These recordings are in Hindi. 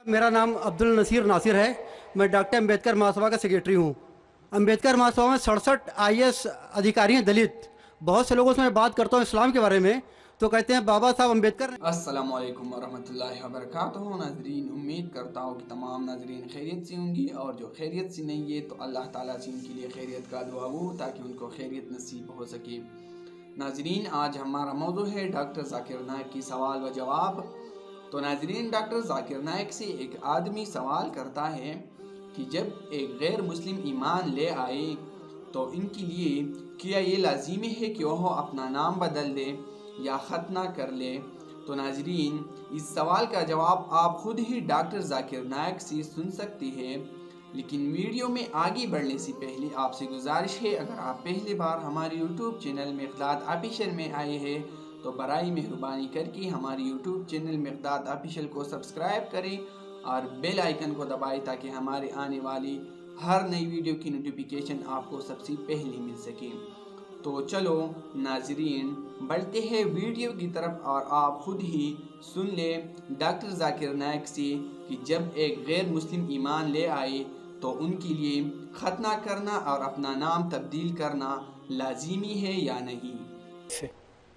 मेरा नाम अब्दुल नसीर नासिर है। मैं डॉक्टर अम्बेडकर महासभा का सेक्रेटरी हूँ। अम्बेडकर महासभा में 67 आईएएस अधिकारी हैं दलित। बहुत से लोगों से मैं बात करता हूँ इस्लाम के बारे में तो कहते हैं बाबा साहब अम्बेडकर ने। अस्सलामुअलैकुम वरहमतुल्लाहि वबरकातुहू। नाजरीन, उम्मीद करता हूँ कि तमाम नाजरीन खैरियत से होंगी, और जो खैरियत से नहीं है तो अल्लाह ताला से इनके लिए खैरियत का दुआ हो ताकि उनको खैरियत नसीब हो सके। नाजरीन, आज हमारा मौजू है डॉक्टर जाकिर नाइक की सवाल व जवाब। तो नाजरीन, डॉक्टर जाकिर नाइक से एक आदमी सवाल करता है कि जब एक गैर मुस्लिम ईमान ले आए तो इनके लिए क्या ये लाजिमी है कि वह अपना नाम बदल दे या ख़तना कर ले। तो नाजरीन, इस सवाल का जवाब आप खुद ही डॉक्टर जाकिर नाइक से सुन सकते हैं। लेकिन वीडियो में आगे बढ़ने से पहले आपसे गुजारिश है, अगर आप पहली बार हमारे यूट्यूब चैनल मिक़दाद ऑफिशियल में आए हैं तो बराई मेहरबानी करके हमारे यूट्यूब चैनल मिक़दाद ऑफिशियल को सब्सक्राइब करें और बेल आइकन को दबाएं ताकि हमारे आने वाली हर नई वीडियो की नोटिफिकेशन आपको सबसे पहले मिल सके। तो चलो नाजरीन, बढ़ते हैं वीडियो की तरफ और आप खुद ही सुन लें डॉक्टर जाकिर नाइक से कि जब एक गैर मुस्लिम ईमान ले आए तो उनके लिए खतना करना और अपना नाम तब्दील करना लाजिमी है या नहीं।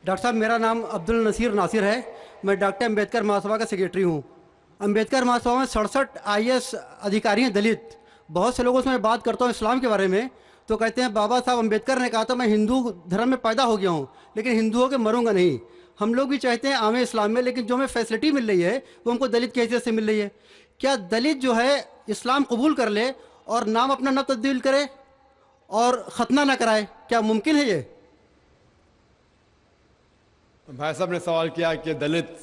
डॉक्टर साहब, मेरा नाम अब्दुल नसीर नासिर है। मैं डॉक्टर अम्बेडकर महासभा का सेक्रेटरी हूँ। अम्बेडकर महासभा में 67 आईएएस अधिकारी हैं दलित। बहुत से लोगों से मैं बात करता हूँ इस्लाम के बारे में तो कहते हैं बाबा साहब अम्बेडकर ने कहा था मैं हिंदू धर्म में पैदा हो गया हूँ लेकिन हिंदुओं के मरूंगा नहीं। हम लोग भी चाहते हैं आमे इस्लाम में, लेकिन जो हमें फैसिलिटी मिल रही है वो हमको दलित की हैसियत से मिल रही है। क्या दलित जो है इस्लाम कबूल कर ले और नाम अपना न तब्दील करे और ख़तना ना कराए, क्या मुमकिन है ये? भाई साहब ने सवाल किया कि दलित,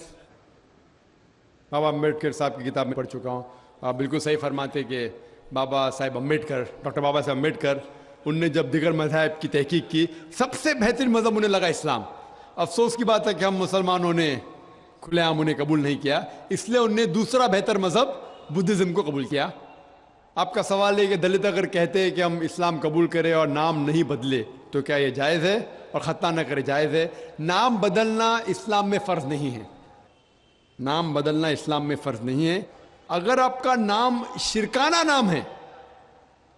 बाबा अम्बेडकर साहब की किताब में पढ़ चुका हूँ। आप बिल्कुल सही फरमाते कि बाबा साहब अम्बेडकर, डॉक्टर बाबा साहब अम्बेडकर, उनने जब दिगर मज़हब की तहकीक की सबसे बेहतरीन मज़हब उन्हें लगा इस्लाम। अफसोस की बात है कि हम मुसलमानों ने खुलेआम उन्हें कबूल नहीं किया, इसलिए उनने दूसरा बेहतर मज़हब बुद्धिज़्म को कबूल किया। आपका सवाल है कि दलित अगर कहते हैं कि हम इस्लाम कबूल करें और नाम नहीं बदले तो क्या ये जायज़ है, और ख़तना न करे जायज़ है? नाम बदलना इस्लाम में फ़र्ज़ नहीं है। नाम बदलना इस्लाम में फ़र्ज़ नहीं है। अगर आपका नाम शिरकाना नाम है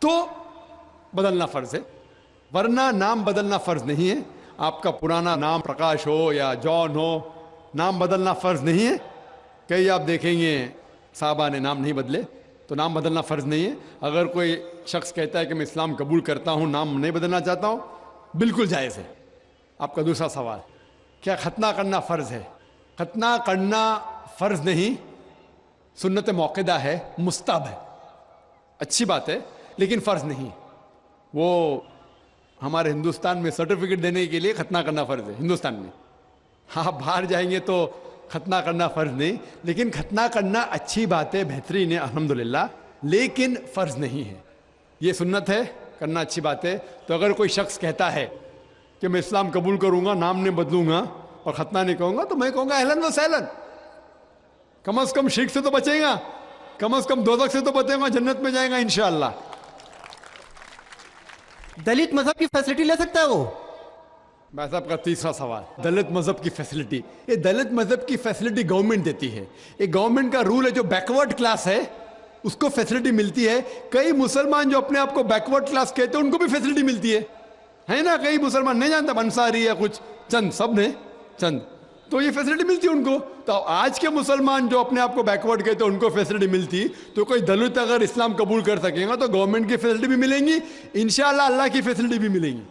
तो बदलना फ़र्ज़ है, वरना नाम बदलना फ़र्ज़ नहीं है। आपका पुराना नाम प्रकाश हो या जॉन हो, नाम बदलना फ़र्ज़ नहीं है। कई आप देखेंगे साहबा ने नाम नहीं बदले, तो नाम बदलना फ़र्ज़ नहीं है। अगर कोई शख्स कहता है कि मैं इस्लाम कबूल करता हूँ, नाम नहीं बदलना चाहता हूँ, बिल्कुल जायज़ है। आपका दूसरा सवाल, क्या ख़तना करना फ़र्ज़ है? ख़तना करना फ़र्ज़ नहीं, सुन्नत मौक़िदा है, मुस्तहब है, अच्छी बात है, लेकिन फ़र्ज़ नहीं। वो हमारे हिंदुस्तान में सर्टिफिकेट देने के लिए ख़तना करना फ़र्ज़ है हिंदुस्तान में। हाँ, बाहर जाएंगे तो ख़तना करना फ़र्ज़ नहीं, लेकिन ख़तना करना अच्छी बात है, बेहतरीन है, अल्हम्दुलिल्लाह, लेकिन फ़र्ज़ नहीं है। ये सुन्नत है, करना अच्छी बात है। तो अगर कोई शख्स कहता है कि मैं इस्लाम कबूल करूँगा, नाम नहीं बदलूँगा और ख़तना नहीं कहूँगा, तो मैं कहूँगा अहलन व सहलन। कम से कम शिर्क से तो बचेगा, कम से कम दोज़ख से तो बचेगा, जन्नत में जाएगा इंशाअल्लाह। दलित मजहब की फैसिलिटी ले सकता है वो? भाई साहब का तीसरा सवाल, दलित मज़हब की फैसिलिटी, ये दलित मज़हब की फैसिलिटी गवर्नमेंट देती है। ये गवर्नमेंट का रूल है, जो बैकवर्ड क्लास है उसको फैसिलिटी मिलती है। कई मुसलमान जो अपने आप को बैकवर्ड क्लास कहते हैं उनको भी फैसिलिटी मिलती है ना? कई मुसलमान नहीं जानता, अंसारी या कुछ चंद, सब ने चंद, तो ये फैसिलिटी मिलती है उनको। तो आज के मुसलमान जो अपने आप को बैकवर्ड कहते हैं उनको फैसिलिटी मिलती, तो कोई दलित अगर इस्लाम कबूल कर सकेगा तो गवर्नमेंट की फैसिलिटी भी मिलेंगी, इंशाअल्लाह अल्लाह की फैसिलिटी भी मिलेंगी।